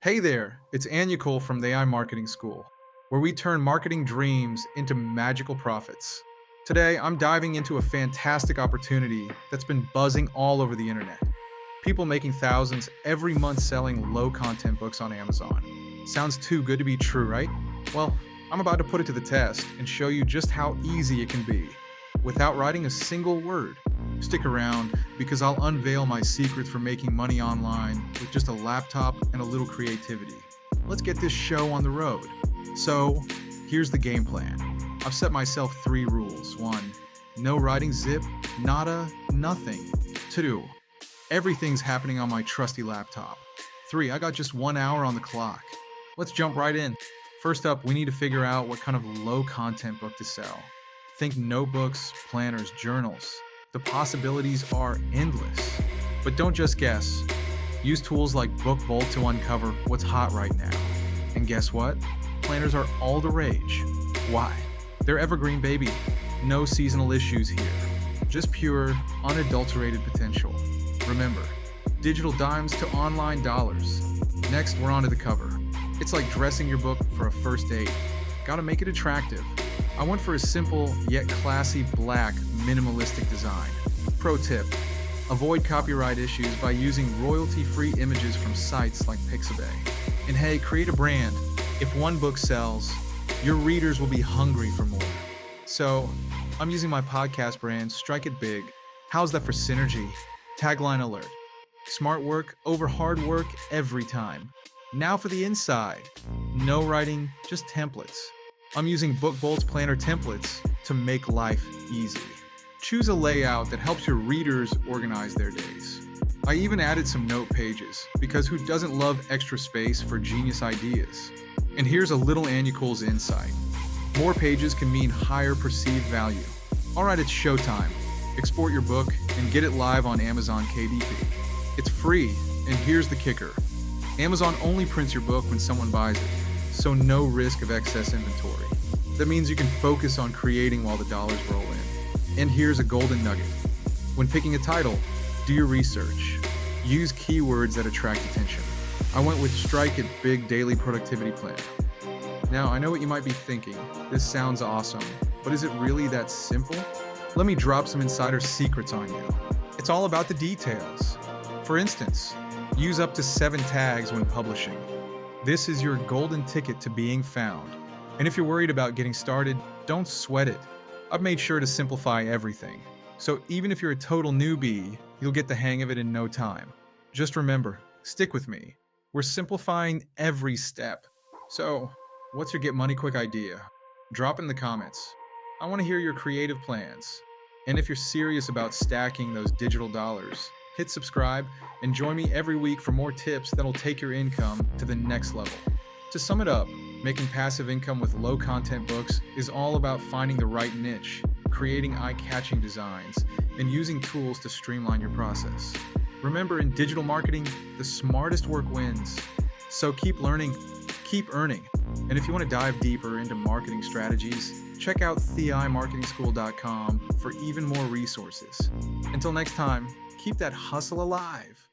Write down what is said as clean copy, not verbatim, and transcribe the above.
Hey there, it's Nicole from the AI Marketing School, where we turn marketing dreams into magical profits. Today, I'm diving into a fantastic opportunity that's been buzzing all over the internet. People making thousands every month selling low content books on Amazon. Sounds too good to be true, right? Well, I'm about to put it to the test and show you just how easy it can be without writing a single word. Stick around because I'll unveil my secrets for making money online with just a laptop and a little creativity. Let's get this show on the road. So, here's the game plan. I've set myself 3 rules. 1. No writing zip, nada, nothing. 2. Everything's happening on my trusty laptop. 3. I got just 1 hour on the clock. Let's jump right in. First up, we need to figure out what kind of low content book to sell. Think notebooks, planners, journals. The possibilities are endless. But don't just guess. Use tools like BookBolt to uncover what's hot right now. And guess what? Planners are all the rage. Why? They're evergreen, baby. No seasonal issues here. Just pure, unadulterated potential. Remember, digital dimes to online dollars. Next, we're on to the cover. It's like dressing your book for a first date. Gotta make it attractive. I went for a simple yet classy black minimalistic design. Pro tip: avoid copyright issues by using royalty-free images from sites like Pixabay. And hey, create a brand. If one book sells, your readers will be hungry for more. So, I'm using my podcast brand, Strike It Big. How's that for synergy? Tagline alert: smart work over hard work every time. Now for the inside. No writing, just templates. I'm using BookBolt's planner templates to make life easy. Choose a layout that helps your readers organize their days. I even added some note pages, because who doesn't love extra space for genius ideas? And here's a little Nicole's insight. More pages can mean higher perceived value. Alright, it's showtime. Export your book and get it live on Amazon KDP. It's free, and here's the kicker. Amazon only prints your book when someone buys it, so no risk of excess inventory. That means you can focus on creating while the dollars roll in. And here's a golden nugget. When picking a title, do your research. Use keywords that attract attention. I went with Strike It Big Daily Productivity Plan. Now, I know what you might be thinking. This sounds awesome, but is it really that simple? Let me drop some insider secrets on you. It's all about the details. For instance, use up to 7 tags when publishing. This is your golden ticket to being found. And if you're worried about getting started, don't sweat it. I've made sure to simplify everything. So even if you're a total newbie, you'll get the hang of it in no time. Just remember, stick with me. We're simplifying every step. So, what's your get money quick idea? Drop in the comments. I want to hear your creative plans. And if you're serious about stacking those digital dollars, hit subscribe and join me every week for more tips that'll take your income to the next level. To sum it up, making passive income with low content books is all about finding the right niche, creating eye-catching designs, and using tools to streamline your process. Remember, in digital marketing, the smartest work wins. So keep learning, keep earning. And if you want to dive deeper into marketing strategies, check out theimarketingschool.com for even more resources. Until next time, keep that hustle alive.